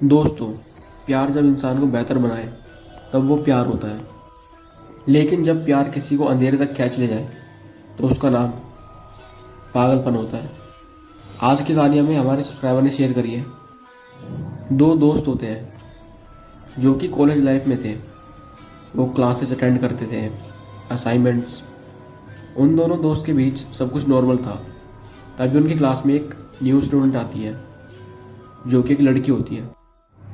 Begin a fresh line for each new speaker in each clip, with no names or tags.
दोस्तों, प्यार जब इंसान को बेहतर बनाए तब वो प्यार होता है। लेकिन जब प्यार किसी को अंधेरे तक खींच ले जाए तो उसका नाम पागलपन होता है। आज की कहानी हमें हमारे सब्सक्राइबर ने शेयर करी है। दो दोस्त होते हैं जो कि कॉलेज लाइफ में थे। वो क्लासेस अटेंड करते थे, असाइनमेंट्स। उन दोनों दोस्त के बीच सब कुछ नॉर्मल था। तभी उनकी क्लास में एक न्यू स्टूडेंट आती है जो कि एक लड़की होती है।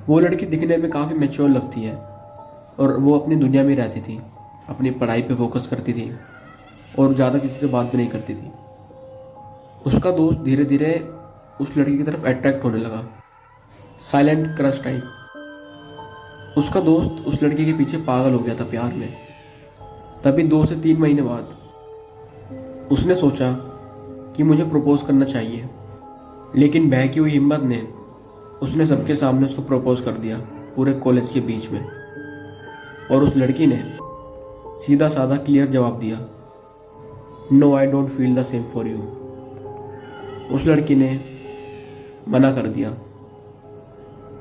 वो लड़की दिखने में काफ़ी मैच्योर लगती है और वो अपनी दुनिया में रहती थी, अपनी पढ़ाई पे फोकस करती थी और ज़्यादा किसी से बात भी नहीं करती थी। उसका दोस्त धीरे धीरे उस लड़की की तरफ अट्रैक्ट होने लगा, साइलेंट क्रश टाइप। उसका दोस्त उस लड़की के पीछे पागल हो गया था प्यार में। तभी 2 से 3 महीने बाद उसने सोचा कि मुझे प्रपोज करना चाहिए। लेकिन बहकी हुई हिम्मत ने उसने सबके सामने उसको प्रपोज कर दिया, पूरे कॉलेज के बीच में। और उस लड़की ने सीधा साधा क्लियर जवाब दिया, no I don't feel the same for you. उस लड़की ने मना कर दिया।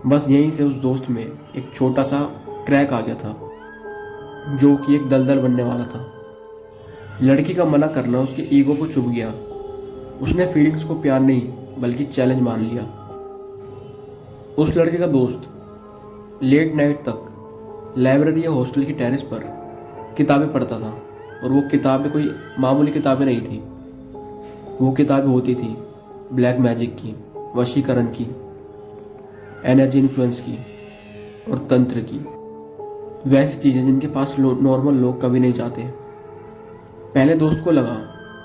बस यहीं से उस दोस्त में एक छोटा सा क्रैक आ गया था जो कि एक दलदल बनने वाला था। लड़की का मना करना उसके ईगो को चुभ गया। उसने फीलिंग्स को प्यार नहीं बल्कि चैलेंज मान लिया। उस लड़के का दोस्त लेट नाइट तक लाइब्रेरी या हॉस्टल की टेरेस पर किताबें पढ़ता था। और वो किताबें कोई मामूली किताबें नहीं थी। वो किताबें होती थी ब्लैक मैजिक की, वशीकरण की, एनर्जी इन्फ्लुएंस की और तंत्र की। वैसी चीज़ें जिनके पास नॉर्मल लोग कभी नहीं जाते। पहले दोस्त को लगा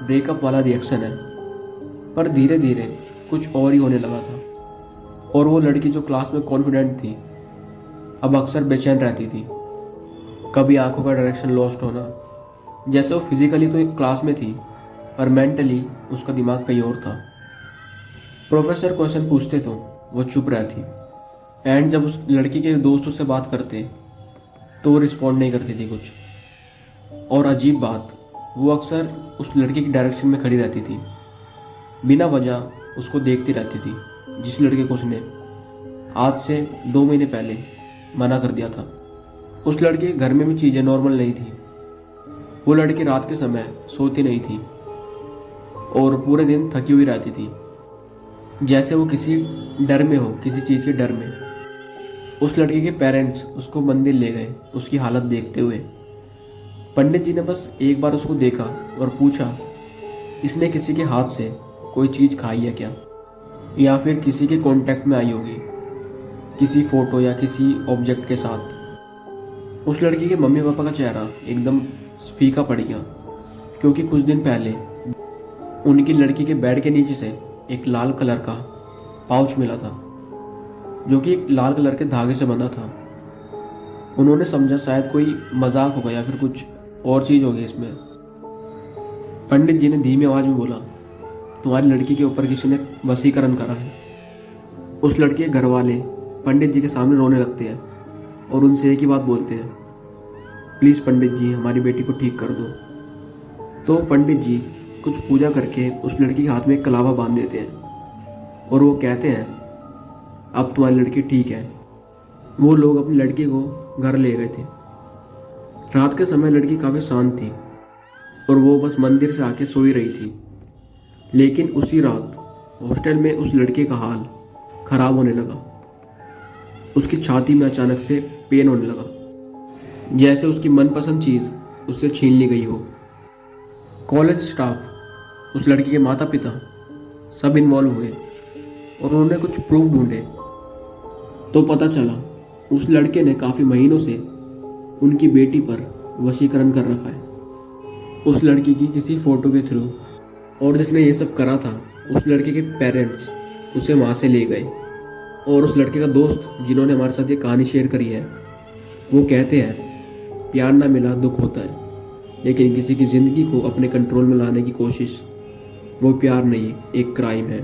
ब्रेकअप वाला रिएक्शन है, पर धीरे धीरे कुछ और ही होने लगा था। और वो लड़की जो क्लास में कॉन्फिडेंट थी अब अक्सर बेचैन रहती थी। कभी आंखों का डायरेक्शन लॉस्ट होना, जैसे वो फिजिकली तो एक क्लास में थी पर मेंटली उसका दिमाग कहीं और था। प्रोफेसर क्वेश्चन पूछते तो वो चुप रहती। एंड जब उस लड़की के दोस्तों से बात करते तो वो रिस्पॉन्ड नहीं करती थी कुछ। और अजीब बात, वो अक्सर उस लड़की की डायरेक्शन में खड़ी रहती थी, बिना वजह उसको देखती रहती थी, जिस लड़के को उसने आज से 2 महीने पहले मना कर दिया था। उस लड़के के घर में भी चीज़ें नॉर्मल नहीं थी। वो लड़की रात के समय सोती नहीं थी और पूरे दिन थकी हुई रहती थी, जैसे वो किसी डर में हो, किसी चीज़ के डर में। उस लड़के के पेरेंट्स उसको मंदिर ले गए उसकी हालत देखते हुए। पंडित जी ने बस एक बार उसको देखा और पूछा, इसने किसी के हाथ से कोई चीज़ खाई है क्या, या फिर किसी के कांटेक्ट में आई होगी, किसी फोटो या किसी ऑब्जेक्ट के साथ। उस लड़की के मम्मी पापा का चेहरा एकदम फीका पड़ गया, क्योंकि कुछ दिन पहले उनकी लड़की के बेड के नीचे से एक लाल कलर का पाउच मिला था, जो कि एक लाल कलर के धागे से बंधा था। उन्होंने समझा शायद कोई मजाक होगा या फिर कुछ और चीज़ होगी इसमें। पंडित जी ने धीमी आवाज़ में बोला, तुम्हारी लड़की के ऊपर किसी ने वशीकरण करा है। उस लड़के के घर वाले पंडित जी के सामने रोने लगते हैं और उनसे एक ही बात बोलते हैं, प्लीज़ पंडित जी हमारी बेटी को ठीक कर दो। तो पंडित जी कुछ पूजा करके उस लड़की के हाथ में एक कलावा बांध देते हैं और वो कहते हैं, अब तुम्हारी लड़की ठीक है। वो लोग अपनी लड़की को घर ले गए थे। रात के समय लड़की काफ़ी शांत थी और वो बस मंदिर से आके सोई रही थी। लेकिन उसी रात हॉस्टल में उस लड़के का हाल खराब होने लगा। उसकी छाती में अचानक से पेन होने लगा, जैसे उसकी मनपसंद चीज़ उससे छीन ली गई हो। कॉलेज स्टाफ, उस लड़की के माता पिता सब इन्वॉल्व हुए और उन्होंने कुछ प्रूफ ढूंढे। तो पता चला उस लड़के ने काफ़ी महीनों से उनकी बेटी पर वशीकरण कर रखा है, उस लड़की की किसी फोटो के थ्रू। और जिसने ये सब करा था उस लड़के के पेरेंट्स उसे वहाँ से ले गए। और उस लड़के का दोस्त जिन्होंने हमारे साथ ये कहानी शेयर करी है, वो कहते हैं, प्यार ना मिला दुख होता है, लेकिन किसी की ज़िंदगी को अपने कंट्रोल में लाने की कोशिश, वो प्यार नहीं, एक क्राइम है।